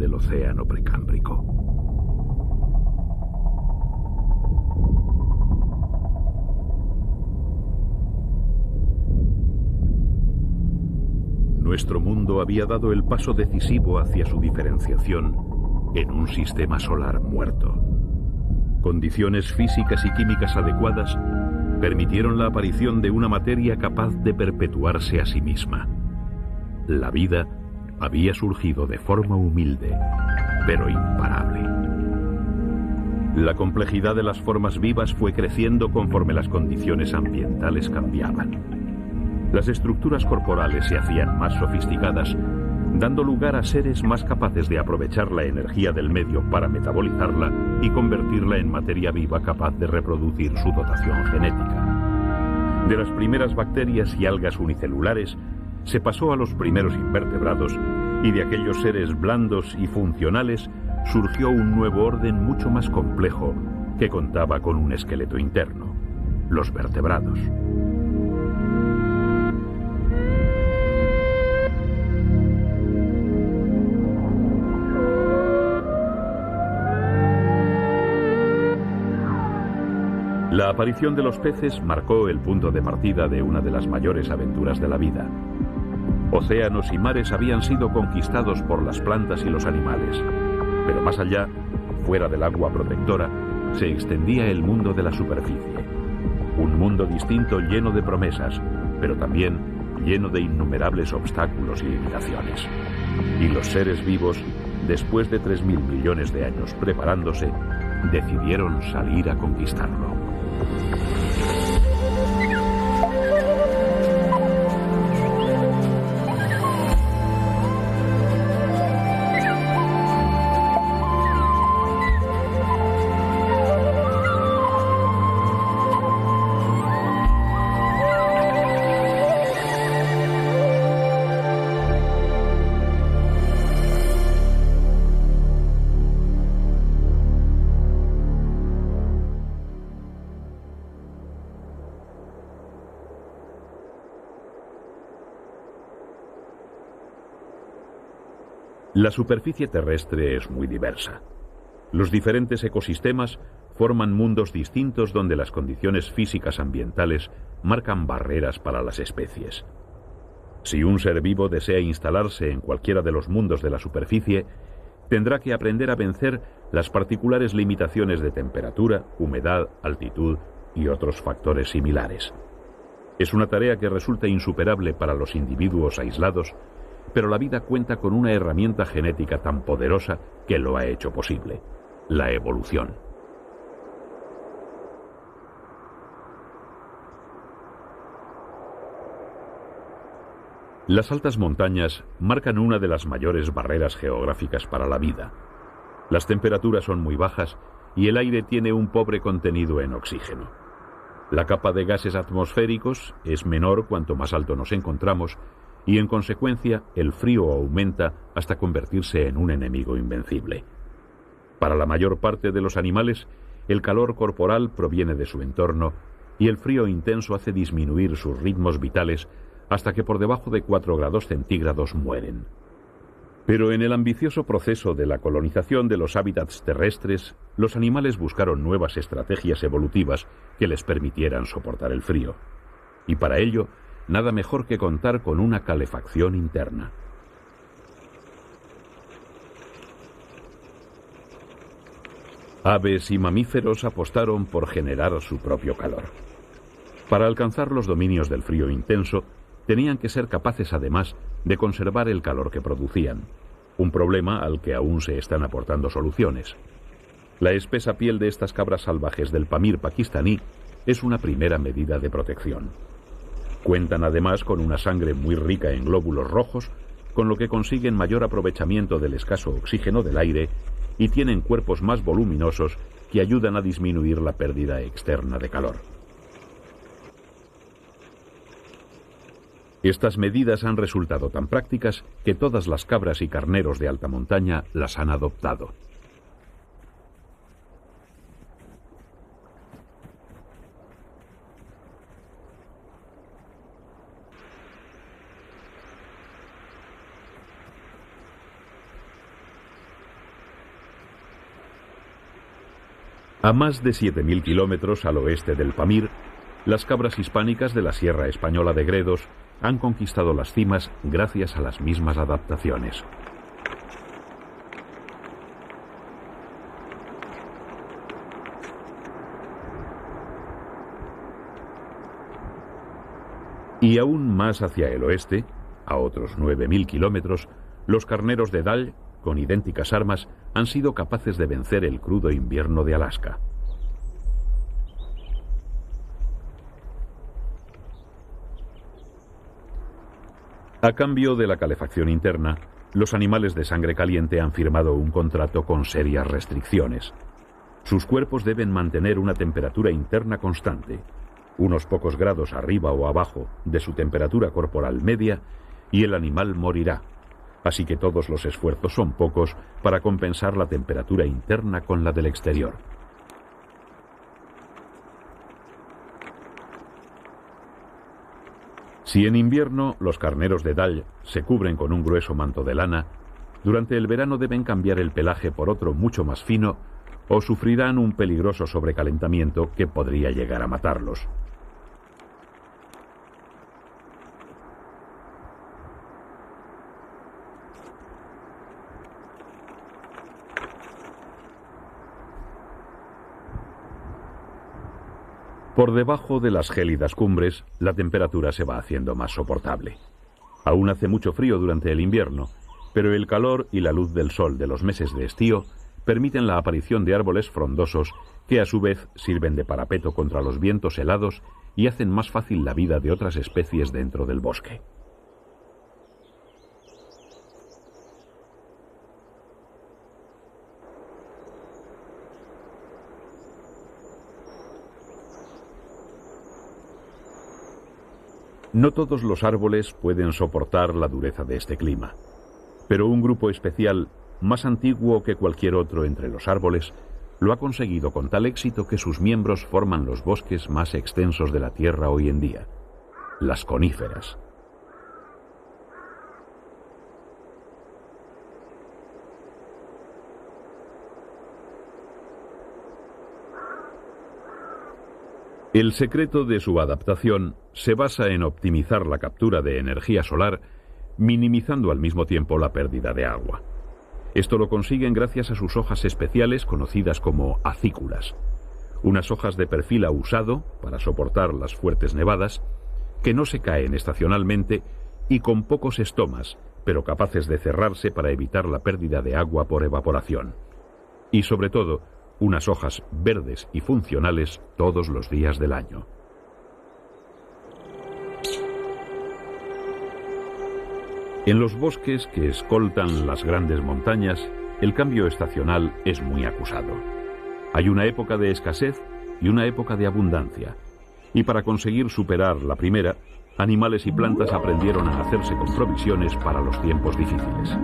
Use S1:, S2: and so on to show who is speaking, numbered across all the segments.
S1: del océano precámbrico. Nuestro mundo había dado el paso decisivo hacia su diferenciación en un sistema solar muerto. Condiciones físicas y químicas adecuadas permitieron la aparición de una materia capaz de perpetuarse a sí misma. La vida había surgido de forma humilde, pero imparable. La complejidad de las formas vivas fue creciendo conforme las condiciones ambientales cambiaban. Las estructuras corporales se hacían más sofisticadas, dando lugar a seres más capaces de aprovechar la energía del medio para metabolizarla y convertirla en materia viva capaz de reproducir su dotación genética. De las primeras bacterias y algas unicelulares se pasó a los primeros invertebrados, y de aquellos seres blandos y funcionales surgió un nuevo orden mucho más complejo que contaba con un esqueleto interno: los vertebrados. La aparición de los peces marcó el punto de partida de una de las mayores aventuras de la vida. Océanos y mares habían sido conquistados por las plantas y los animales, pero más allá, fuera del agua protectora, se extendía el mundo de la superficie. Un mundo distinto, lleno de promesas, pero también lleno de innumerables obstáculos y limitaciones. Y los seres vivos, después de 3.000 millones de años preparándose, decidieron salir a conquistarlo. La superficie terrestre es muy diversa. Los diferentes ecosistemas forman mundos distintos donde las condiciones físicas ambientales marcan barreras para las especies. Si un ser vivo desea instalarse en cualquiera de los mundos de la superficie, tendrá que aprender a vencer las particulares limitaciones de temperatura, humedad, altitud y otros factores similares. Es una tarea que resulta insuperable para los individuos aislados, pero la vida cuenta con una herramienta genética tan poderosa que lo ha hecho posible: la evolución. Las altas montañas marcan una de las mayores barreras geográficas para la vida. Las temperaturas son muy bajas y el aire tiene un pobre contenido en oxígeno. La capa de gases atmosféricos es menor cuanto más alto nos encontramos, y en consecuencia el frío aumenta hasta convertirse en un enemigo invencible. Para la mayor parte de los animales, el calor corporal proviene de su entorno y el frío intenso hace disminuir sus ritmos vitales hasta que por debajo de 4 grados centígrados mueren. Pero en el ambicioso proceso de la colonización de los hábitats terrestres, los animales buscaron nuevas estrategias evolutivas que les permitieran soportar el frío. Y para ello, nada mejor que contar con una calefacción interna. Aves y mamíferos apostaron por generar su propio calor. Para alcanzar los dominios del frío intenso, tenían que ser capaces además de conservar el calor que producían, un problema al que aún se están aportando soluciones. La espesa piel de estas cabras salvajes del Pamir pakistaní es una primera medida de protección. Cuentan además con una sangre muy rica en glóbulos rojos, con lo que consiguen mayor aprovechamiento del escaso oxígeno del aire y tienen cuerpos más voluminosos que ayudan a disminuir la pérdida externa de calor. Estas medidas han resultado tan prácticas que todas las cabras y carneros de alta montaña las han adoptado. A más de 7.000 kilómetros al oeste del Pamir, las cabras hispánicas de la Sierra Española de Gredos han conquistado las cimas gracias a las mismas adaptaciones. Y aún más hacia el oeste, a otros 9.000 kilómetros, los carneros de Dall, con idénticas armas, han sido capaces de vencer el crudo invierno de Alaska. A cambio de la calefacción interna, los animales de sangre caliente han firmado un contrato con serias restricciones. Sus cuerpos deben mantener una temperatura interna constante, unos pocos grados arriba o abajo de su temperatura corporal media, y el animal morirá. Así que todos los esfuerzos son pocos para compensar la temperatura interna con la del exterior. Si en invierno los carneros de Dall se cubren con un grueso manto de lana, durante el verano deben cambiar el pelaje por otro mucho más fino o sufrirán un peligroso sobrecalentamiento que podría llegar a matarlos. Por debajo de las gélidas cumbres, la temperatura se va haciendo más soportable. Aún hace mucho frío durante el invierno, pero el calor y la luz del sol de los meses de estío permiten la aparición de árboles frondosos que a su vez sirven de parapeto contra los vientos helados y hacen más fácil la vida de otras especies dentro del bosque. No todos los árboles pueden soportar la dureza de este clima, pero un grupo especial, más antiguo que cualquier otro entre los árboles, lo ha conseguido con tal éxito que sus miembros forman los bosques más extensos de la Tierra hoy en día, las coníferas. El secreto de su adaptación se basa en optimizar la captura de energía solar, minimizando al mismo tiempo la pérdida de agua. Esto lo consiguen gracias a sus hojas especiales conocidas como acículas, unas hojas de perfil ahusado para soportar las fuertes nevadas, que no se caen estacionalmente y con pocos estomas, pero capaces de cerrarse para evitar la pérdida de agua por evaporación. Y sobre todo, unas hojas verdes y funcionales todos los días del año. En los bosques que escoltan las grandes montañas, el cambio estacional es muy acusado. Hay una época de escasez y una época de abundancia, y para conseguir superar la primera, animales y plantas aprendieron a hacerse con provisiones para los tiempos difíciles.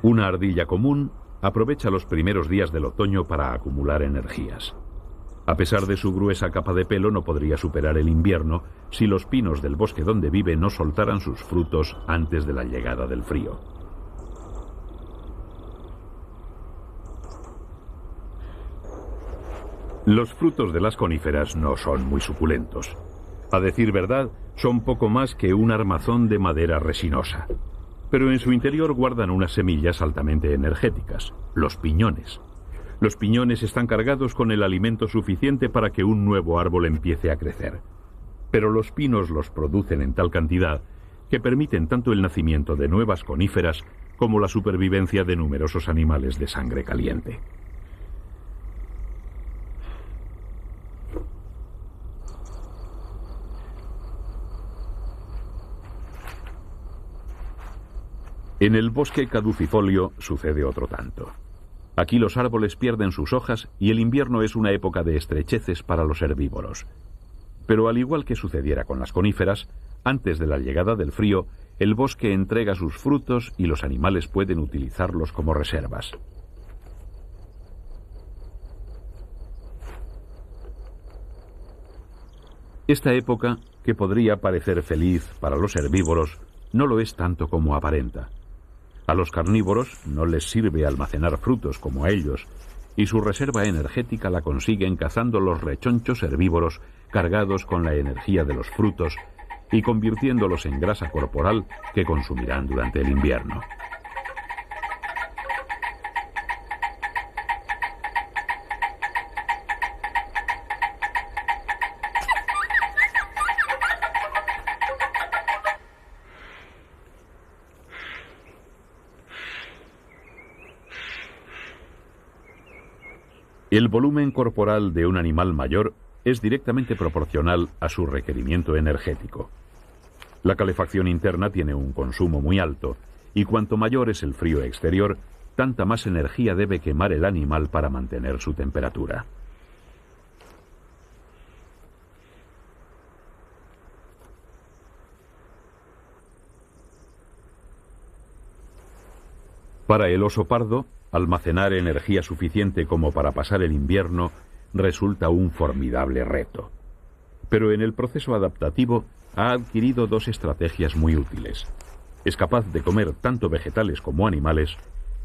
S1: Una ardilla común aprovecha los primeros días del otoño para acumular energías. A pesar de su gruesa capa de pelo, no podría superar el invierno si los pinos del bosque donde vive no soltaran sus frutos antes de la llegada del frío. Los frutos de las coníferas no son muy suculentos. A decir verdad, son poco más que un armazón de madera resinosa. Pero en su interior guardan unas semillas altamente energéticas, los piñones. Los piñones están cargados con el alimento suficiente para que un nuevo árbol empiece a crecer. Pero los pinos los producen en tal cantidad que permiten tanto el nacimiento de nuevas coníferas como la supervivencia de numerosos animales de sangre caliente. En el bosque caducifolio sucede otro tanto. Aquí los árboles pierden sus hojas y el invierno es una época de estrecheces para los herbívoros. Pero al igual que sucediera con las coníferas, antes de la llegada del frío, el bosque entrega sus frutos y los animales pueden utilizarlos como reservas. Esta época, que podría parecer feliz para los herbívoros, no lo es tanto como aparenta. A los carnívoros no les sirve almacenar frutos como a ellos, y su reserva energética la consiguen cazando los rechonchos herbívoros cargados con la energía de los frutos y convirtiéndolos en grasa corporal que consumirán durante el invierno. El volumen corporal de un animal mayor es directamente proporcional a su requerimiento energético. La calefacción interna tiene un consumo muy alto, y cuanto mayor es el frío exterior, tanta más energía debe quemar el animal para mantener su temperatura. Para el oso pardo, almacenar energía suficiente como para pasar el invierno resulta un formidable reto. Pero en el proceso adaptativo ha adquirido dos estrategias muy útiles. Es capaz de comer tanto vegetales como animales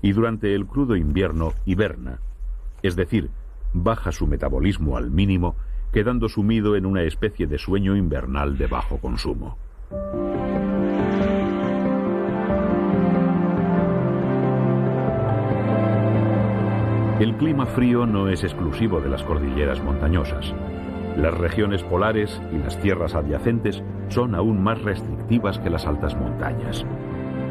S1: y durante el crudo invierno hiberna, es decir, baja su metabolismo al mínimo, quedando sumido en una especie de sueño invernal de bajo consumo. El clima frío no es exclusivo de las cordilleras montañosas. Las regiones polares y las tierras adyacentes son aún más restrictivas que las altas montañas.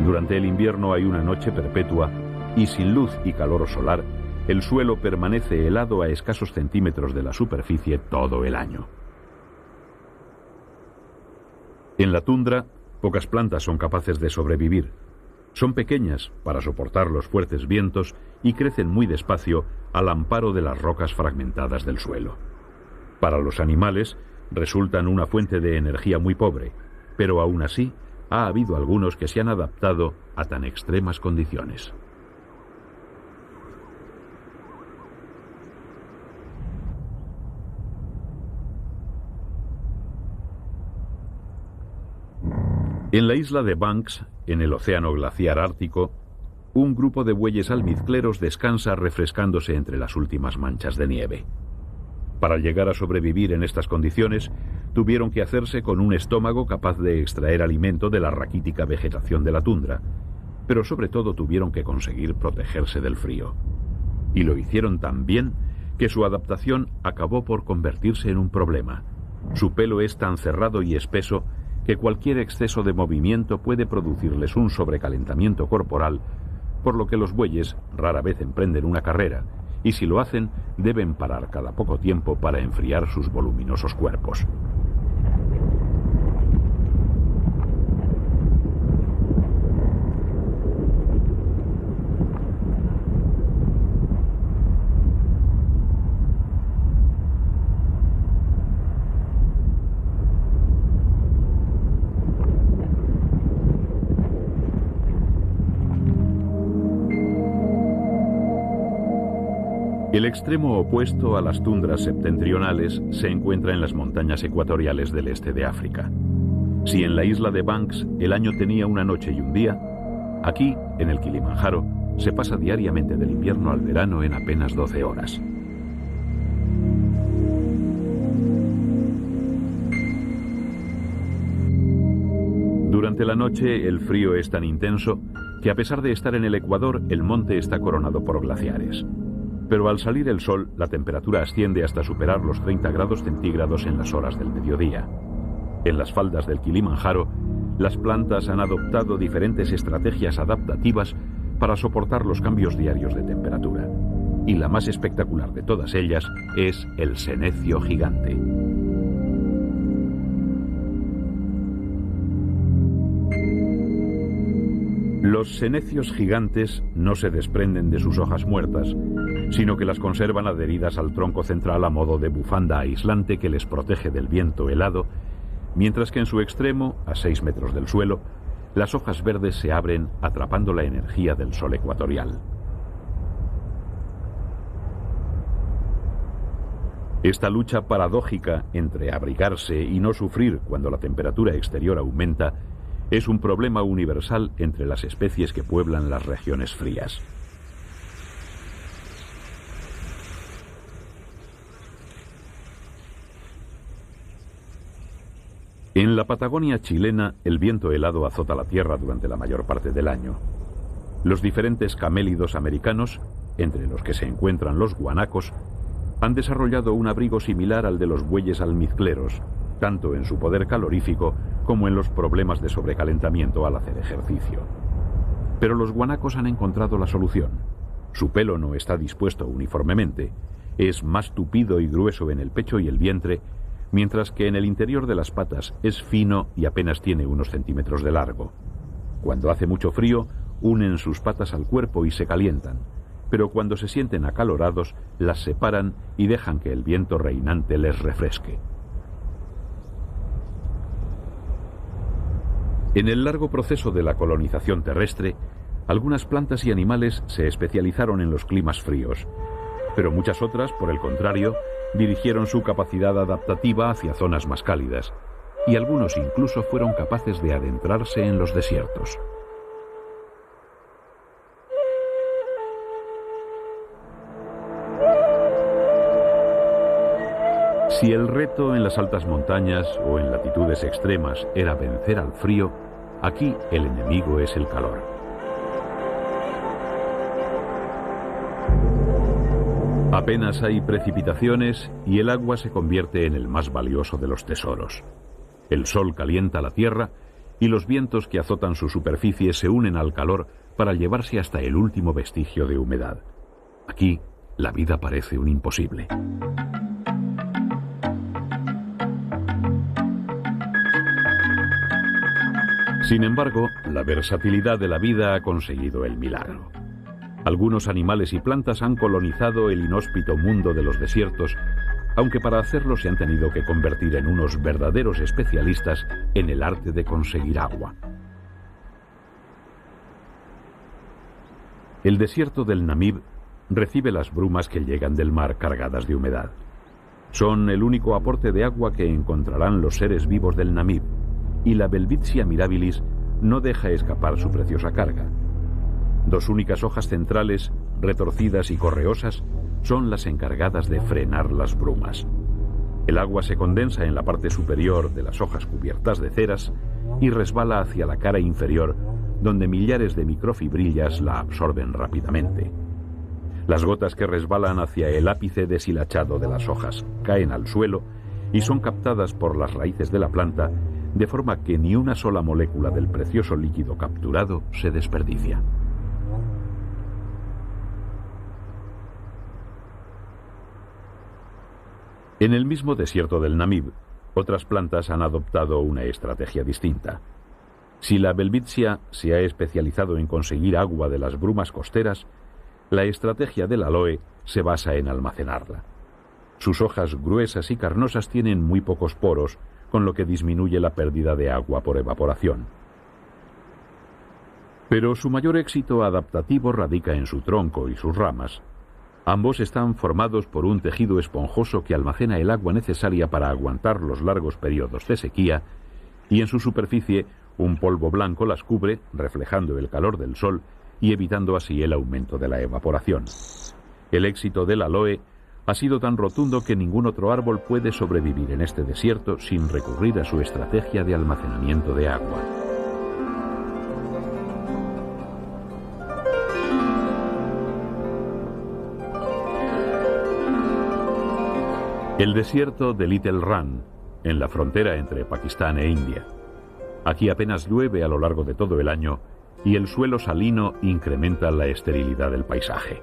S1: Durante el invierno hay una noche perpetua y sin luz y calor solar, el suelo permanece helado a escasos centímetros de la superficie todo el año. En la tundra, pocas plantas son capaces de sobrevivir. Son pequeñas para soportar los fuertes vientos y crecen muy despacio al amparo de las rocas fragmentadas del suelo. Para los animales resultan una fuente de energía muy pobre, pero aún así ha habido algunos que se han adaptado a tan extremas condiciones. En la isla de Banks, en el océano glaciar ártico, un grupo de bueyes almizcleros descansa refrescándose entre las últimas manchas de nieve. Para llegar a sobrevivir en estas condiciones, tuvieron que hacerse con un estómago capaz de extraer alimento de la raquítica vegetación de la tundra, pero sobre todo tuvieron que conseguir protegerse del frío. Y lo hicieron tan bien que su adaptación acabó por convertirse en un problema. Su pelo es tan cerrado y espeso que cualquier exceso de movimiento puede producirles un sobrecalentamiento corporal, por lo que los bueyes rara vez emprenden una carrera, y si lo hacen, deben parar cada poco tiempo para enfriar sus voluminosos cuerpos. El extremo opuesto a las tundras septentrionales se encuentra en las montañas ecuatoriales del este de África. Si en la isla de Banks el año tenía una noche y un día, aquí, en el Kilimanjaro, se pasa diariamente del invierno al verano en apenas 12 horas. Durante la noche el frío es tan intenso que a pesar de estar en el Ecuador, el monte está coronado por glaciares. Pero al salir el sol, la temperatura asciende hasta superar los 30 grados centígrados en las horas del mediodía. En las faldas del Kilimanjaro, las plantas han adoptado diferentes estrategias adaptativas para soportar los cambios diarios de temperatura. Y la más espectacular de todas ellas es el senecio gigante. Los senecios gigantes no se desprenden de sus hojas muertas, sino que las conservan adheridas al tronco central a modo de bufanda aislante que les protege del viento helado, mientras que en su extremo, a 6 metros del suelo, las hojas verdes se abren atrapando la energía del sol ecuatorial. Esta lucha paradójica entre abrigarse y no sufrir cuando la temperatura exterior aumenta es un problema universal entre las especies que pueblan las regiones frías. En la Patagonia chilena, el viento helado azota la tierra durante la mayor parte del año. Los diferentes camélidos americanos, entre los que se encuentran los guanacos, han desarrollado un abrigo similar al de los bueyes almizcleros, tanto en su poder calorífico como en los problemas de sobrecalentamiento al hacer ejercicio. Pero los guanacos han encontrado la solución. Su pelo no está dispuesto uniformemente, es más tupido y grueso en el pecho y el vientre, mientras que en el interior de las patas es fino y apenas tiene unos centímetros de largo. Cuando hace mucho frío, unen sus patas al cuerpo y se calientan, pero cuando se sienten acalorados, las separan y dejan que el viento reinante les refresque. En el largo proceso de la colonización terrestre, algunas plantas y animales se especializaron en los climas fríos, pero muchas otras, por el contrario, dirigieron su capacidad adaptativa hacia zonas más cálidas, y algunos incluso fueron capaces de adentrarse en los desiertos. Si el reto en las altas montañas o en latitudes extremas era vencer al frío, aquí el enemigo es el calor. Apenas hay precipitaciones y el agua se convierte en el más valioso de los tesoros. El sol calienta la tierra y los vientos que azotan su superficie se unen al calor para llevarse hasta el último vestigio de humedad. Aquí, la vida parece un imposible. Sin embargo, la versatilidad de la vida ha conseguido el milagro. Algunos animales y plantas han colonizado el inhóspito mundo de los desiertos, aunque para hacerlo se han tenido que convertir en unos verdaderos especialistas en el arte de conseguir agua. El desierto del Namib recibe las brumas que llegan del mar cargadas de humedad. Son el único aporte de agua que encontrarán los seres vivos del Namib, y la Welwitschia mirabilis no deja escapar su preciosa carga. Dos únicas hojas centrales, retorcidas y correosas, son las encargadas de frenar las brumas. El agua se condensa en la parte superior de las hojas cubiertas de ceras y resbala hacia la cara inferior, donde millares de microfibrillas la absorben rápidamente. Las gotas que resbalan hacia el ápice deshilachado de las hojas caen al suelo y son captadas por las raíces de la planta, de forma que ni una sola molécula del precioso líquido capturado se desperdicia. En el mismo desierto del Namib, otras plantas han adoptado una estrategia distinta. Si la Welwitschia se ha especializado en conseguir agua de las brumas costeras, la estrategia del aloe se basa en almacenarla. Sus hojas gruesas y carnosas tienen muy pocos poros, con lo que disminuye la pérdida de agua por evaporación. Pero su mayor éxito adaptativo radica en su tronco y sus ramas. Ambos están formados por un tejido esponjoso que almacena el agua necesaria para aguantar los largos periodos de sequía, y en su superficie un polvo blanco las cubre, reflejando el calor del sol y evitando así el aumento de la evaporación. El éxito del aloe ha sido tan rotundo que ningún otro árbol puede sobrevivir en este desierto sin recurrir a su estrategia de almacenamiento de agua. El desierto de Little Rann, en la frontera entre Pakistán e India. Aquí apenas llueve a lo largo de todo el año y el suelo salino incrementa la esterilidad del paisaje.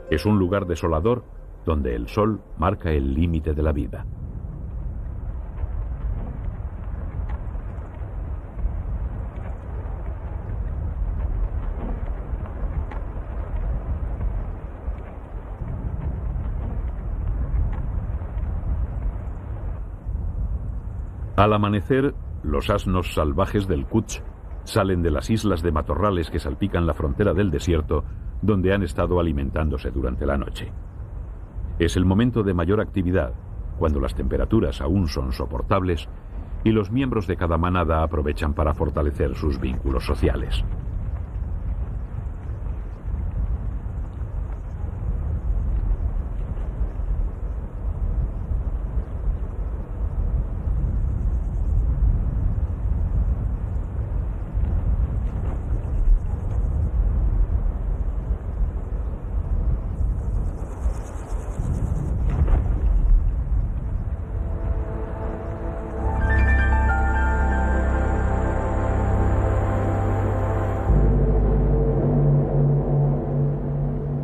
S1: Es un lugar desolador donde el sol marca el límite de la vida. Al amanecer, los asnos salvajes del Kutch salen de las islas de matorrales que salpican la frontera del desierto, donde han estado alimentándose durante la noche. Es el momento de mayor actividad, cuando las temperaturas aún son soportables, y los miembros de cada manada aprovechan para fortalecer sus vínculos sociales.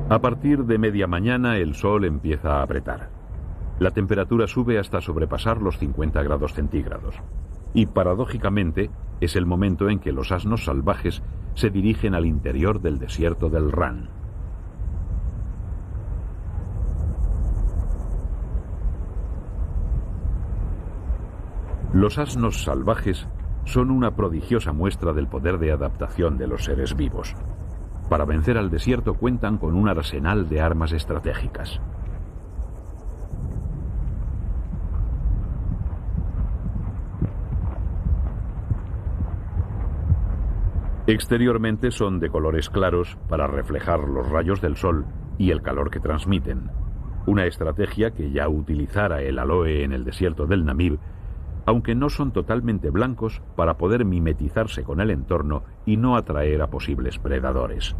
S1: A partir de media mañana el sol empieza a apretar. La temperatura sube hasta sobrepasar los 50 grados centígrados. Y paradójicamente es el momento en que los asnos salvajes se dirigen al interior del desierto del Ran. Los asnos salvajes son una prodigiosa muestra del poder de adaptación de los seres vivos. Para vencer al desierto cuentan con un arsenal de armas estratégicas. Exteriormente son de colores claros para reflejar los rayos del sol y el calor que transmiten, una estrategia que ya utilizara el aloe en el desierto del Namib, aunque no son totalmente blancos para poder mimetizarse con el entorno y no atraer a posibles predadores.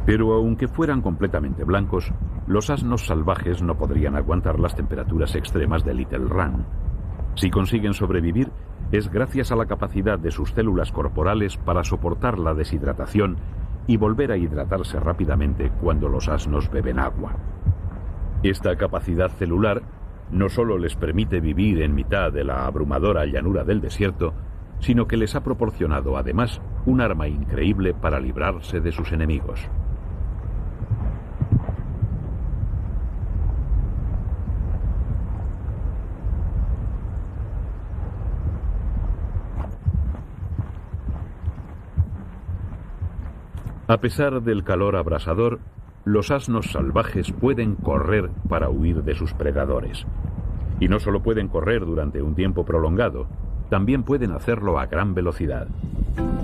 S1: Pero aunque fueran completamente blancos, los asnos salvajes no podrían aguantar las temperaturas extremas de Little Ran. Si consiguen sobrevivir, es gracias a la capacidad de sus células corporales para soportar la deshidratación y volver a hidratarse rápidamente cuando los asnos beben agua. Esta capacidad celular no solo les permite vivir en mitad de la abrumadora llanura del desierto, sino que les ha proporcionado además un arma increíble para librarse de sus enemigos. A pesar del calor abrasador, los asnos salvajes pueden correr para huir de sus predadores. Y no solo pueden correr durante un tiempo prolongado, también pueden hacerlo a gran velocidad.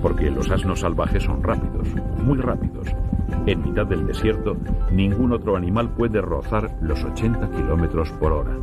S1: Porque los asnos salvajes son rápidos, muy rápidos. En mitad del desierto, ningún otro animal puede rozar los 80 kilómetros por hora.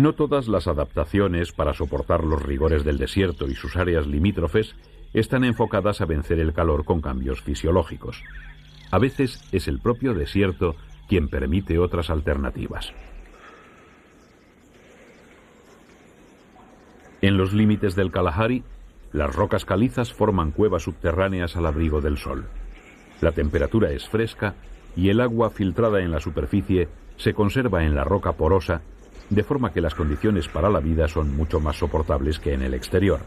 S1: No todas las adaptaciones para soportar los rigores del desierto y sus áreas limítrofes están enfocadas a vencer el calor con cambios fisiológicos. A veces es el propio desierto quien permite otras alternativas. En los límites del Kalahari, las rocas calizas forman cuevas subterráneas al abrigo del sol. La temperatura es fresca y el agua filtrada en la superficie se conserva en la roca porosa, de forma que las condiciones para la vida son mucho más soportables que en el exterior.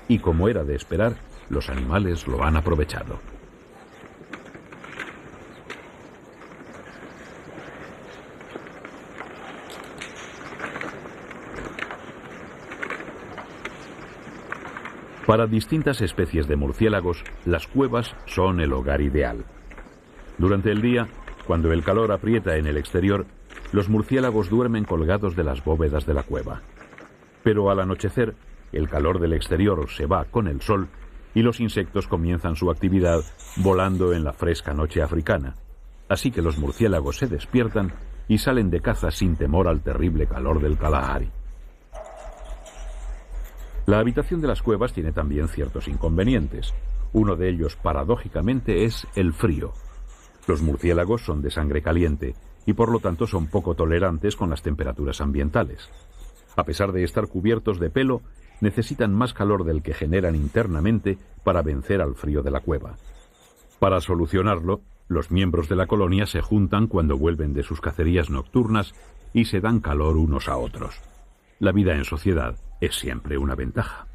S1: Y como era de esperar, los animales lo han aprovechado. Para distintas especies de murciélagos, las cuevas son el hogar ideal. Durante el día, cuando el calor aprieta en el exterior, los murciélagos duermen colgados de las bóvedas de la cueva. Pero al anochecer, el calor del exterior se va con el sol y los insectos comienzan su actividad volando en la fresca noche africana. Así que los murciélagos se despiertan y salen de caza sin temor al terrible calor del Kalahari. La habitación de las cuevas tiene también ciertos inconvenientes. Uno de ellos, paradójicamente, es el frío. Los murciélagos son de sangre caliente y por lo tanto son poco tolerantes con las temperaturas ambientales. A pesar de estar cubiertos de pelo, necesitan más calor del que generan internamente para vencer al frío de la cueva. Para solucionarlo, los miembros de la colonia se juntan cuando vuelven de sus cacerías nocturnas y se dan calor unos a otros. La vida en sociedad es siempre una ventaja.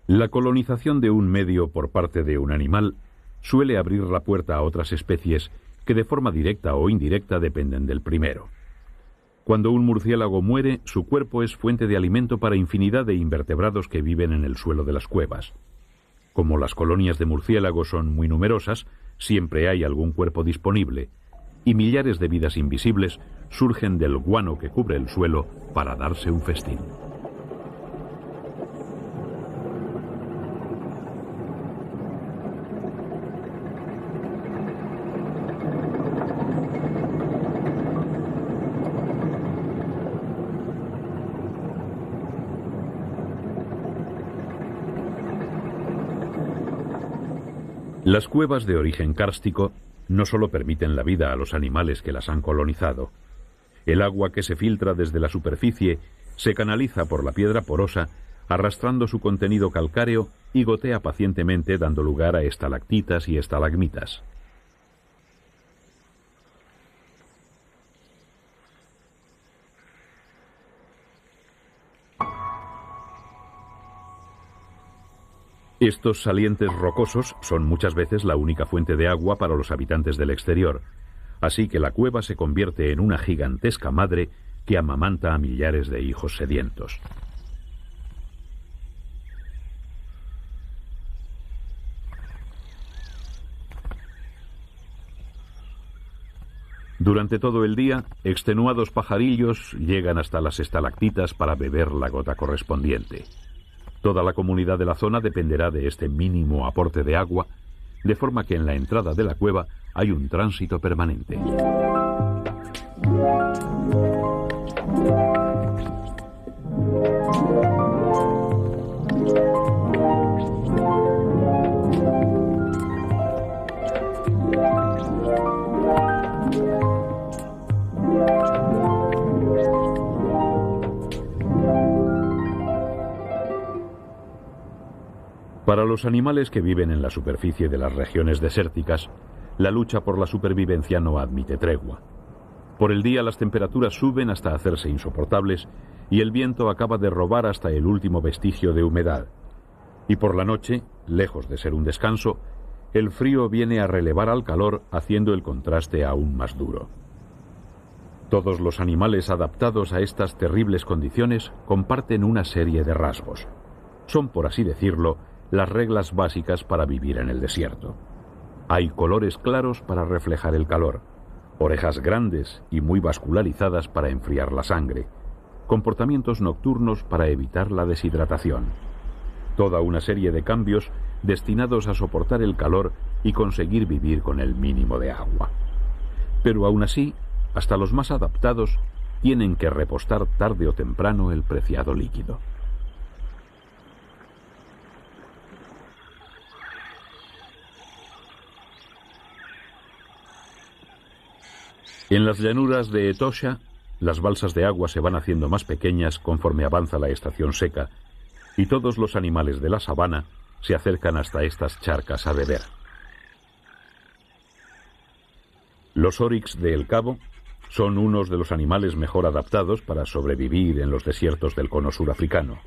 S1: La colonización de un medio por parte de un animal suele abrir la puerta a otras especies que de forma directa o indirecta dependen del primero. Cuando un murciélago muere, su cuerpo es fuente de alimento para infinidad de invertebrados que viven en el suelo de las cuevas. Como las colonias de murciélagos son muy numerosas, siempre hay algún cuerpo disponible, y millares de vidas invisibles surgen del guano que cubre el suelo para darse un festín. Las cuevas de origen kárstico no solo permiten la vida a los animales que las han colonizado. El agua que se filtra desde la superficie se canaliza por la piedra porosa, arrastrando su contenido calcáreo y gotea pacientemente dando lugar a estalactitas y estalagmitas. Estos salientes rocosos son muchas veces la única fuente de agua para los habitantes del exterior, así que la cueva se convierte en una gigantesca madre que amamanta a millares de hijos sedientos. Durante todo el día, extenuados pajarillos llegan hasta las estalactitas para beber la gota correspondiente. Toda la comunidad de la zona dependerá de este mínimo aporte de agua, de forma que en la entrada de la cueva hay un tránsito permanente. Para los animales que viven en la superficie de las regiones desérticas, la lucha por la supervivencia no admite tregua. Por el día las temperaturas suben hasta hacerse insoportables y el viento acaba de robar hasta el último vestigio de humedad. Y por la noche, lejos de ser un descanso, el frío viene a relevar al calor haciendo el contraste aún más duro. Todos los animales adaptados a estas terribles condiciones comparten una serie de rasgos. Son, por así decirlo, las reglas básicas para vivir en el desierto. Hay colores claros para reflejar el calor, orejas grandes y muy vascularizadas para enfriar la sangre, comportamientos nocturnos para evitar la deshidratación. Toda una serie de cambios destinados a soportar el calor y conseguir vivir con el mínimo de agua. Pero aún así, hasta los más adaptados tienen que repostar tarde o temprano el preciado líquido. En las llanuras de Etosha, las balsas de agua se van haciendo más pequeñas conforme avanza la estación seca, y todos los animales de la sabana se acercan hasta estas charcas a beber. Los oryx de El Cabo son unos de los animales mejor adaptados para sobrevivir en los desiertos del cono surafricano.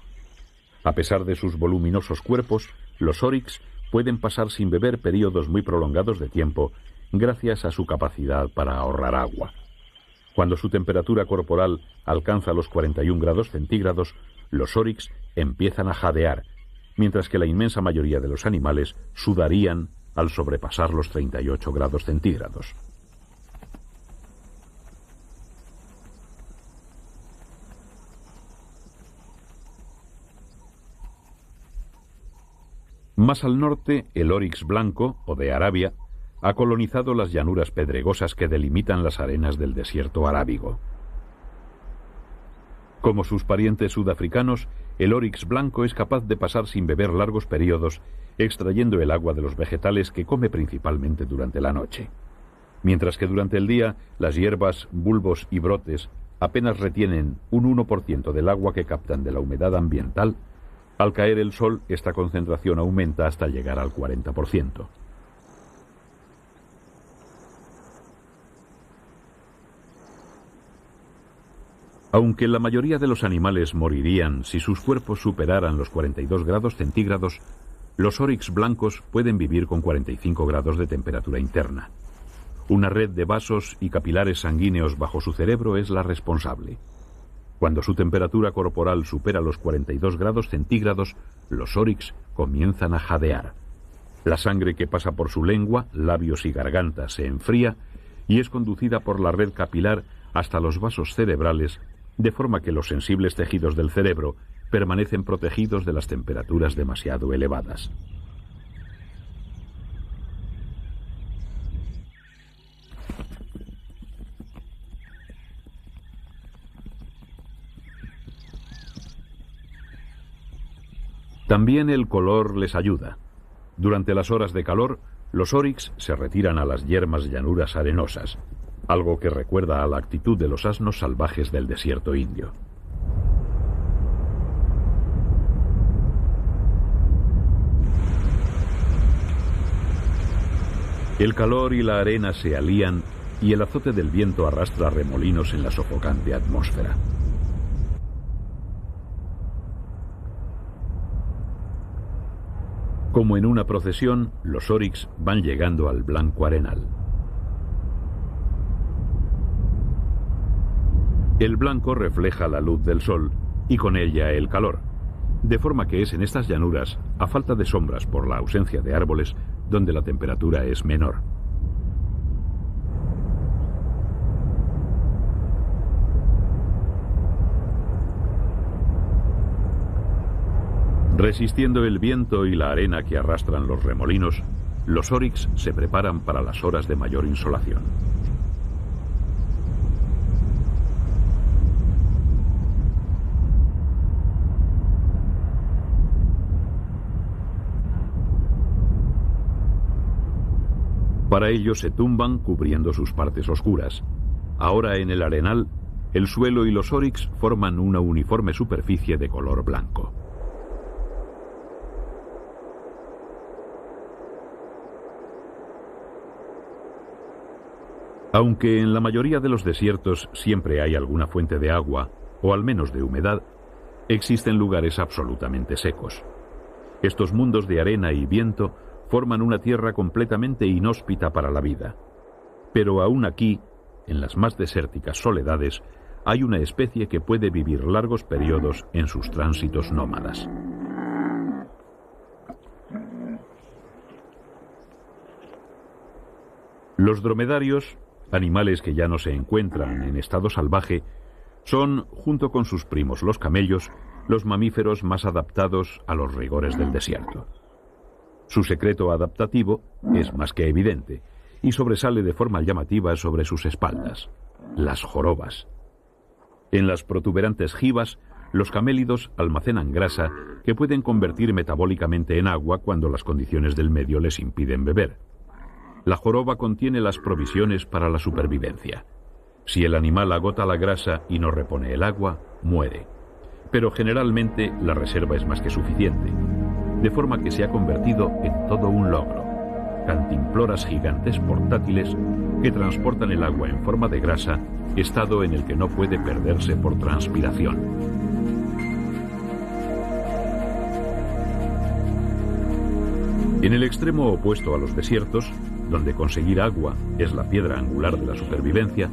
S1: A pesar de sus voluminosos cuerpos, los oryx pueden pasar sin beber periodos muy prolongados de tiempo gracias a su capacidad para ahorrar agua. Cuando su temperatura corporal alcanza los 41 grados centígrados, los oryx empiezan a jadear, mientras que la inmensa mayoría de los animales sudarían al sobrepasar los 38 grados centígrados. Más al norte, el oryx blanco, o de Arabia, ha colonizado las llanuras pedregosas que delimitan las arenas del desierto arábigo. Como sus parientes sudafricanos, el oryx blanco es capaz de pasar sin beber largos periodos, extrayendo el agua de los vegetales que come principalmente durante la noche. Mientras que durante el día, las hierbas, bulbos y brotes apenas retienen un 1% del agua que captan de la humedad ambiental. Al caer el sol, esta concentración aumenta hasta llegar al 40%. Aunque la mayoría de los animales morirían si sus cuerpos superaran los 42 grados centígrados, los oryx blancos pueden vivir con 45 grados de temperatura interna. Una red de vasos y capilares sanguíneos bajo su cerebro es la responsable. Cuando su temperatura corporal supera los 42 grados centígrados, los oryx comienzan a jadear. La sangre que pasa por su lengua, labios y garganta se enfría y es conducida por la red capilar hasta los vasos cerebrales, de forma que los sensibles tejidos del cerebro permanecen protegidos de las temperaturas demasiado elevadas. También el color les ayuda. Durante las horas de calor, los oryx se retiran a las yermas llanuras arenosas, algo que recuerda a la actitud de los asnos salvajes del desierto indio. El calor y la arena se alían y el azote del viento arrastra remolinos en la sofocante atmósfera. Como en una procesión, los oryx van llegando al blanco arenal. El blanco refleja la luz del sol y con ella el calor, de forma que es en estas llanuras, a falta de sombras por la ausencia de árboles, donde la temperatura es menor. Resistiendo el viento y la arena que arrastran los remolinos, los oryx se preparan para las horas de mayor insolación. Para ello se tumban cubriendo sus partes oscuras. Ahora en el arenal, el suelo y los oryx forman una uniforme superficie de color blanco. Aunque en la mayoría de los desiertos siempre hay alguna fuente de agua, o al menos de humedad, existen lugares absolutamente secos. Estos mundos de arena y viento forman una tierra completamente inhóspita para la vida. Pero aún aquí, en las más desérticas soledades, hay una especie que puede vivir largos periodos en sus tránsitos nómadas. Los dromedarios, animales que ya no se encuentran en estado salvaje, son, junto con sus primos los camellos, los mamíferos más adaptados a los rigores del desierto. Su secreto adaptativo es más que evidente y sobresale de forma llamativa sobre sus espaldas: las jorobas. En las protuberantes jibas, los camélidos almacenan grasa que pueden convertir metabólicamente en agua cuando las condiciones del medio les impiden beber. La joroba contiene las provisiones para la supervivencia. Si el animal agota la grasa y no repone el agua, muere. Pero generalmente la reserva es más que suficiente, de forma que se ha convertido en todo un logro: cantimploras gigantes portátiles que transportan el agua en forma de grasa, estado en el que no puede perderse por transpiración. En el extremo opuesto a los desiertos, donde conseguir agua es la piedra angular de la supervivencia,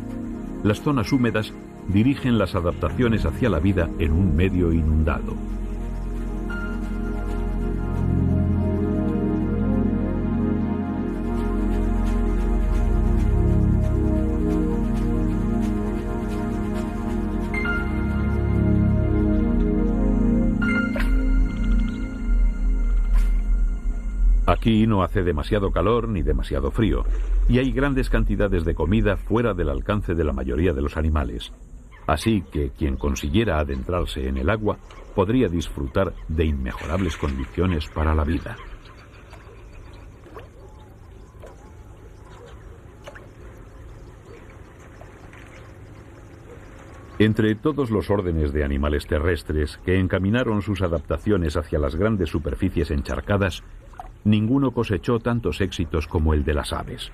S1: las zonas húmedas dirigen las adaptaciones hacia la vida en un medio inundado. Aquí no hace demasiado calor ni demasiado frío, y hay grandes cantidades de comida fuera del alcance de la mayoría de los animales. Así que quien consiguiera adentrarse en el agua podría disfrutar de inmejorables condiciones para la vida. Entre todos los órdenes de animales terrestres que encaminaron sus adaptaciones hacia las grandes superficies encharcadas, ninguno cosechó tantos éxitos como el de las aves.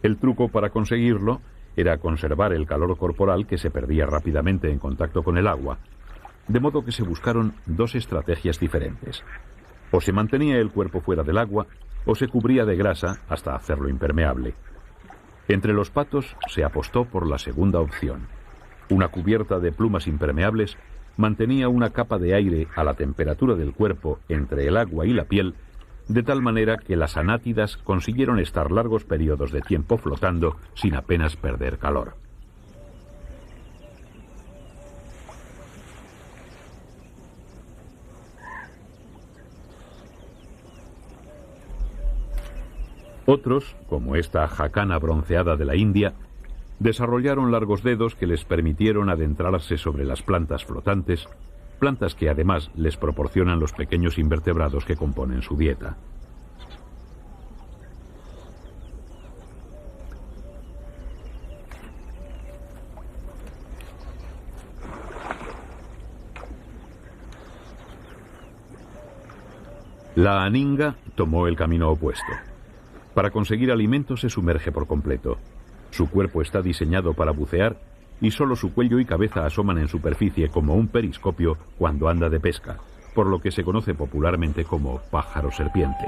S1: El truco para conseguirlo era conservar el calor corporal que se perdía rápidamente en contacto con el agua, de modo que se buscaron dos estrategias diferentes. O se mantenía el cuerpo fuera del agua, o se cubría de grasa hasta hacerlo impermeable. Entre los patos se apostó por la segunda opción. Una cubierta de plumas impermeables mantenía una capa de aire a la temperatura del cuerpo entre el agua y la piel, de tal manera que las anátidas consiguieron estar largos periodos de tiempo flotando sin apenas perder calor. Otros, como esta jacana bronceada de la India, desarrollaron largos dedos que les permitieron adentrarse sobre las plantas flotantes, plantas que además les proporcionan los pequeños invertebrados que componen su dieta. La aninga tomó el camino opuesto. Para conseguir alimento se sumerge por completo. Su cuerpo está diseñado para bucear y solo su cuello y cabeza asoman en superficie como un periscopio cuando anda de pesca, por lo que se conoce popularmente como pájaro serpiente.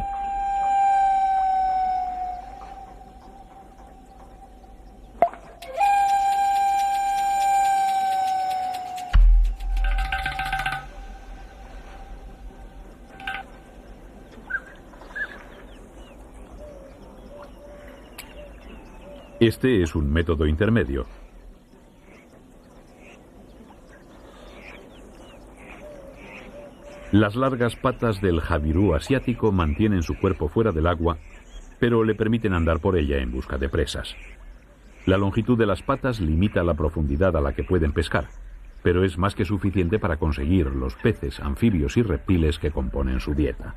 S1: Este es un método intermedio. Las largas patas del jabiru asiático mantienen su cuerpo fuera del agua, pero le permiten andar por ella en busca de presas. La longitud de las patas limita la profundidad a la que pueden pescar, pero es más que suficiente para conseguir los peces, anfibios y reptiles que componen su dieta.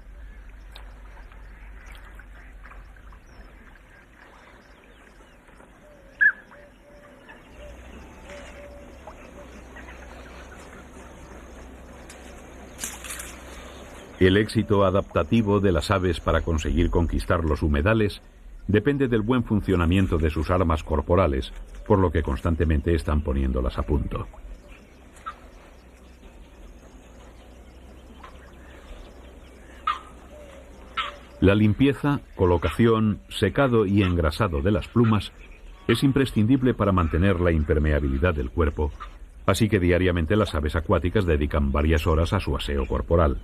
S1: El éxito adaptativo de las aves para conseguir conquistar los humedales depende del buen funcionamiento de sus armas corporales, por lo que constantemente están poniéndolas a punto. La limpieza, colocación, secado y engrasado de las plumas es imprescindible para mantener la impermeabilidad del cuerpo, así que diariamente las aves acuáticas dedican varias horas a su aseo corporal.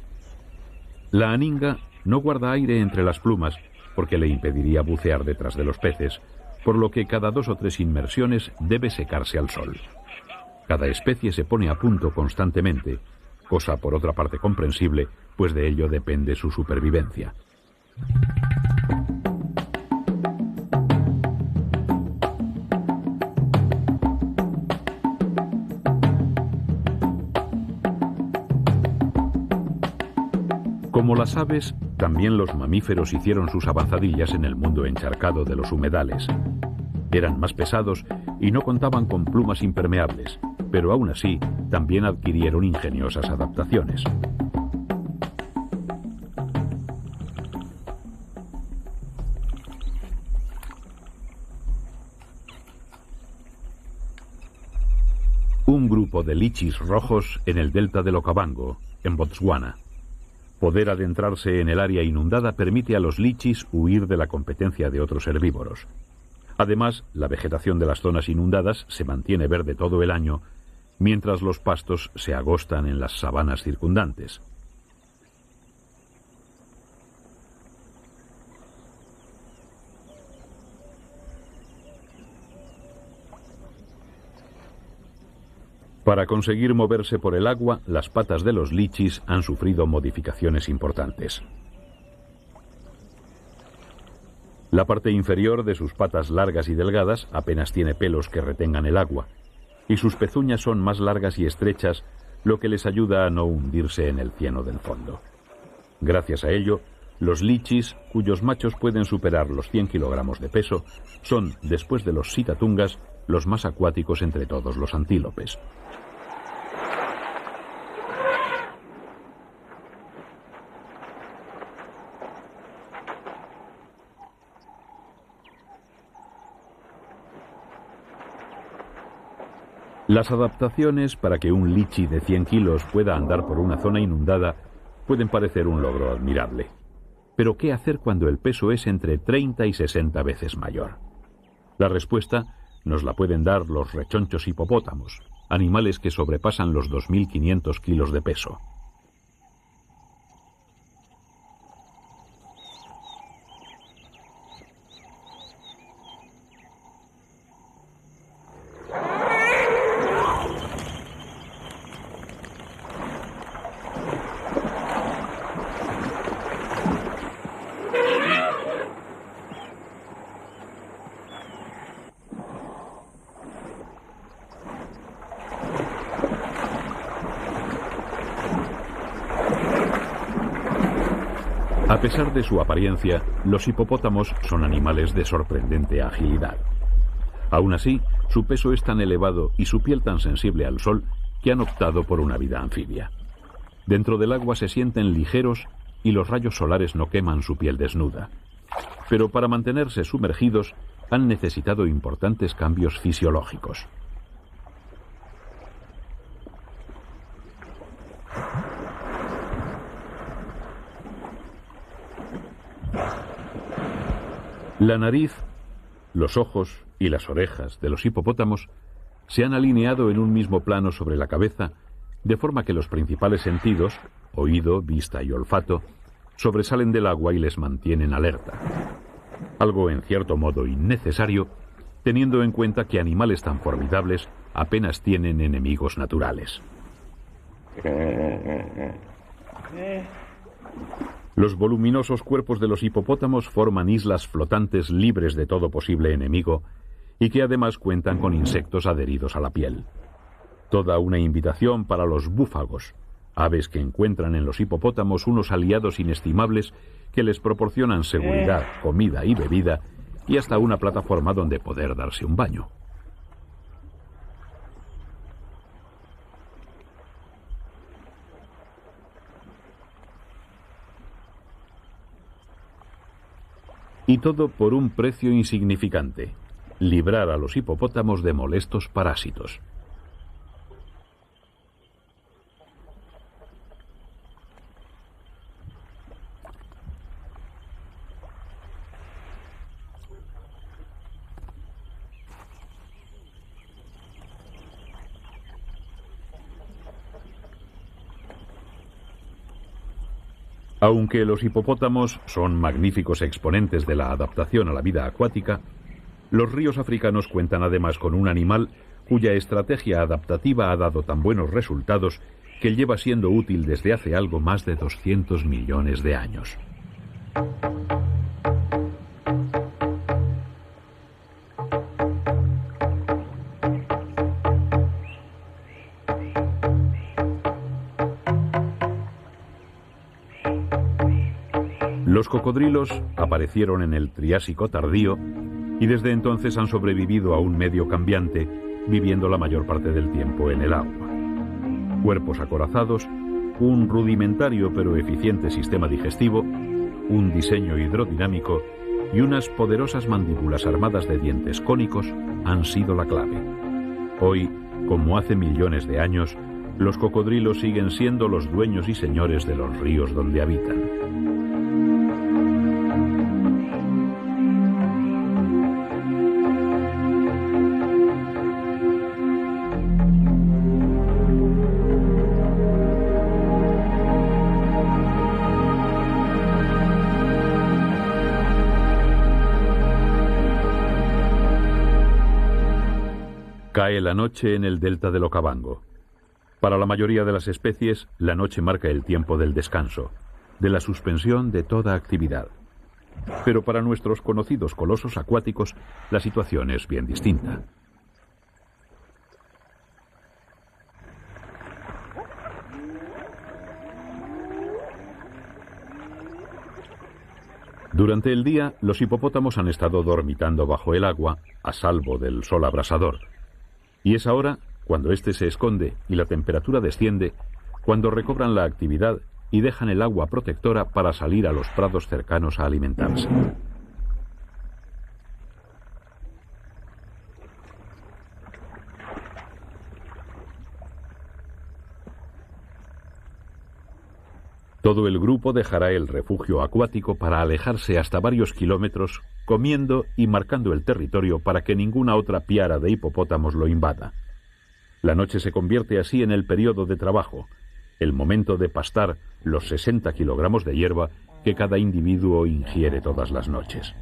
S1: La aninga no guarda aire entre las plumas porque le impediría bucear detrás de los peces, por lo que cada 2 o 3 inmersiones debe secarse al sol. Cada especie se pone a punto constantemente, cosa por otra parte comprensible, pues de ello depende su supervivencia. Como las aves, también los mamíferos hicieron sus avanzadillas en el mundo encharcado de los humedales. Eran más pesados y no contaban con plumas impermeables, pero aún así también adquirieron ingeniosas adaptaciones. Un grupo de lichis rojos en el delta del Okavango, en Botswana. Poder adentrarse en el área inundada permite a los lichis huir de la competencia de otros herbívoros. Además, la vegetación de las zonas inundadas se mantiene verde todo el año, mientras los pastos se agostan en las sabanas circundantes. Para conseguir moverse por el agua, las patas de los lichis han sufrido modificaciones importantes. La parte inferior de sus patas largas y delgadas apenas tiene pelos que retengan el agua, y sus pezuñas son más largas y estrechas, lo que les ayuda a no hundirse en el cieno del fondo. Gracias a ello, los lichis, cuyos machos pueden superar los 100 kilogramos de peso, son, después de los sitatungas, los más acuáticos entre todos los antílopes. Las adaptaciones para que un lichi de 100 kilos pueda andar por una zona inundada pueden parecer un logro admirable. Pero ¿qué hacer cuando el peso es entre 30 y 60 veces mayor? La respuesta nos la pueden dar los rechonchos hipopótamos, animales que sobrepasan los 2.500 kilos de peso. A pesar de su apariencia, los hipopótamos son animales de sorprendente agilidad. Aún así, su peso es tan elevado y su piel tan sensible al sol que han optado por una vida anfibia. Dentro del agua se sienten ligeros y los rayos solares no queman su piel desnuda. Pero para mantenerse sumergidos han necesitado importantes cambios fisiológicos. La nariz, los ojos y las orejas de los hipopótamos se han alineado en un mismo plano sobre la cabeza, de forma que los principales sentidos, oído, vista y olfato, sobresalen del agua y les mantienen alerta. Algo en cierto modo innecesario, teniendo en cuenta que animales tan formidables apenas tienen enemigos naturales. Los voluminosos cuerpos de los hipopótamos forman islas flotantes libres de todo posible enemigo y que además cuentan con insectos adheridos a la piel. Toda una invitación para los búfagos, aves que encuentran en los hipopótamos unos aliados inestimables que les proporcionan seguridad, comida y bebida y hasta una plataforma donde poder darse un baño. Y todo por un precio insignificante: librar a los hipopótamos de molestos parásitos. Aunque los hipopótamos son magníficos exponentes de la adaptación a la vida acuática, los ríos africanos cuentan además con un animal cuya estrategia adaptativa ha dado tan buenos resultados que lleva siendo útil desde hace algo más de 200 millones de años. Los cocodrilos aparecieron en el Triásico tardío y desde entonces han sobrevivido a un medio cambiante, viviendo la mayor parte del tiempo en el agua. Cuerpos acorazados, un rudimentario pero eficiente sistema digestivo, un diseño hidrodinámico y unas poderosas mandíbulas armadas de dientes cónicos han sido la clave. Hoy, como hace millones de años, los cocodrilos siguen siendo los dueños y señores de los ríos donde habitan. Cae la noche en el delta del Okavango. Para la mayoría de las especies, la noche marca el tiempo del descanso, de la suspensión de toda actividad. Pero para nuestros conocidos colosos acuáticos, la situación es bien distinta. Durante el día, los hipopótamos han estado dormitando bajo el agua, a salvo del sol abrasador. Y es ahora, cuando éste se esconde y la temperatura desciende, cuando recobran la actividad y dejan el agua protectora para salir a los prados cercanos a alimentarse. Todo el grupo dejará el refugio acuático para alejarse hasta varios kilómetros, comiendo y marcando el territorio para que ninguna otra piara de hipopótamos lo invada. La noche se convierte así en el periodo de trabajo, el momento de pastar los 60 kilogramos de hierba que cada individuo ingiere todas las noches.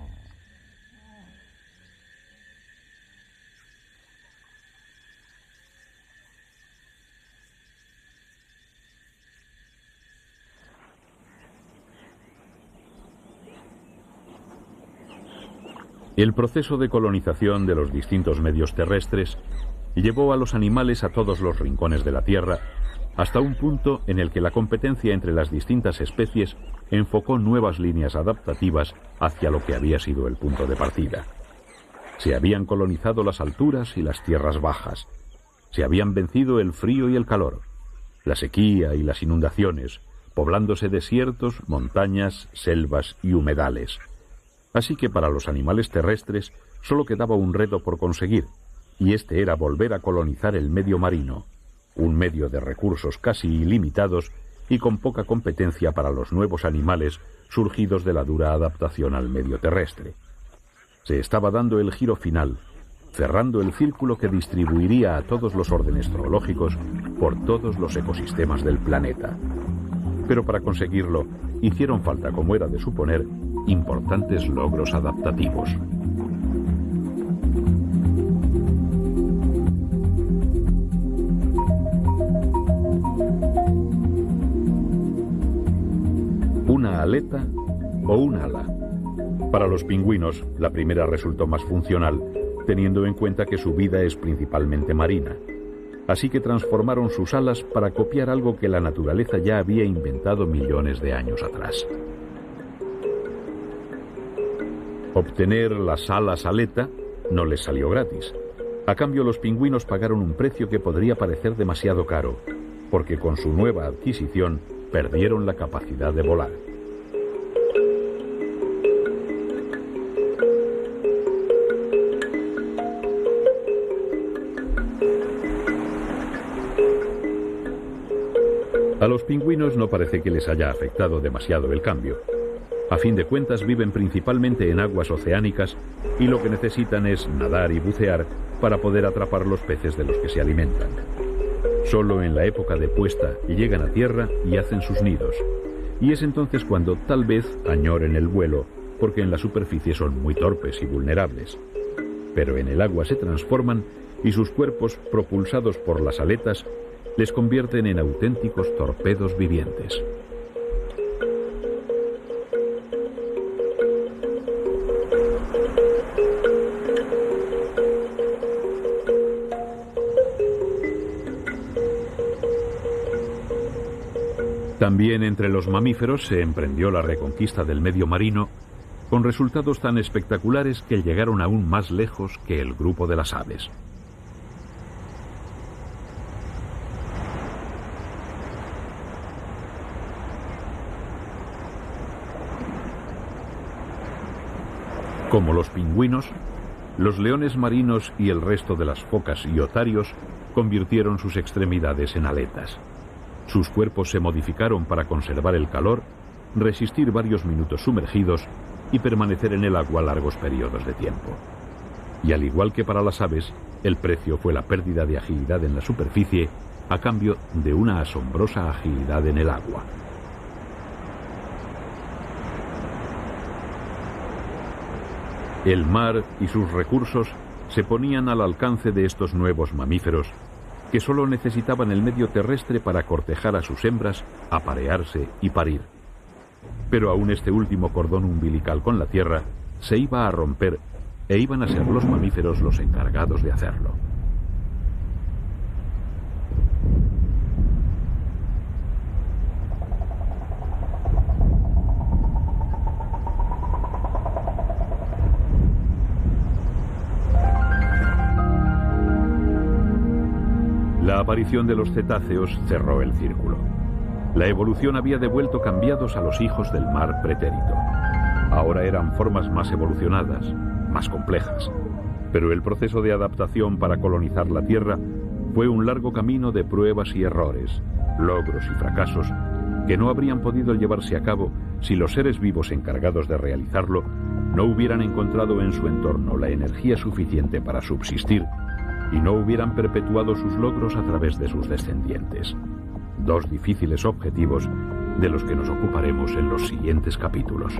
S1: El proceso de colonización de los distintos medios terrestres llevó a los animales a todos los rincones de la Tierra, hasta un punto en el que la competencia entre las distintas especies enfocó nuevas líneas adaptativas hacia lo que había sido el punto de partida. Se habían colonizado las alturas y las tierras bajas. Se habían vencido el frío y el calor, la sequía y las inundaciones, poblándose desiertos, montañas, selvas y humedales. Así que para los animales terrestres solo quedaba un reto por conseguir, y este era volver a colonizar el medio marino, un medio de recursos casi ilimitados y con poca competencia para los nuevos animales surgidos de la dura adaptación al medio terrestre. Se estaba dando el giro final, cerrando el círculo que distribuiría a todos los órdenes zoológicos por todos los ecosistemas del planeta. Pero para conseguirlo, hicieron falta, como era de suponer, importantes logros adaptativos. Una aleta o un ala. Para los pingüinos, la primera resultó más funcional, teniendo en cuenta que su vida es principalmente marina. Así que transformaron sus alas para copiar algo que la naturaleza ya había inventado millones de años atrás. Obtener las alas aleta no les salió gratis. A cambio, los pingüinos pagaron un precio que podría parecer demasiado caro, porque con su nueva adquisición perdieron la capacidad de volar. A los pingüinos no parece que les haya afectado demasiado el cambio. A fin de cuentas viven principalmente en aguas oceánicas y lo que necesitan es nadar y bucear para poder atrapar los peces de los que se alimentan. Solo en la época de puesta llegan a tierra y hacen sus nidos. Y es entonces cuando tal vez añoren el vuelo, porque en la superficie son muy torpes y vulnerables. Pero en el agua se transforman y sus cuerpos, propulsados por las aletas, les convierten en auténticos torpedos vivientes. También entre los mamíferos se emprendió la reconquista del medio marino, con resultados tan espectaculares que llegaron aún más lejos que el grupo de las aves. Como los pingüinos, los leones marinos y el resto de las focas y otarios convirtieron sus extremidades en aletas. Sus cuerpos se modificaron para conservar el calor, resistir varios minutos sumergidos y permanecer en el agua largos periodos de tiempo. Y al igual que para las aves, el precio fue la pérdida de agilidad en la superficie a cambio de una asombrosa agilidad en el agua. El mar y sus recursos se ponían al alcance de estos nuevos mamíferos que solo necesitaban el medio terrestre para cortejar a sus hembras, aparearse y parir. Pero aún este último cordón umbilical con la tierra se iba a romper e iban a ser los mamíferos los encargados de hacerlo. La aparición de los cetáceos cerró el círculo. La evolución había devuelto cambiados a los hijos del mar pretérito. Ahora eran formas más evolucionadas, más complejas. Pero el proceso de adaptación para colonizar la Tierra fue un largo camino de pruebas y errores, logros y fracasos que no habrían podido llevarse a cabo si los seres vivos encargados de realizarlo no hubieran encontrado en su entorno la energía suficiente para subsistir y no hubieran perpetuado sus logros a través de sus descendientes. Dos difíciles objetivos de los que nos ocuparemos en los siguientes capítulos.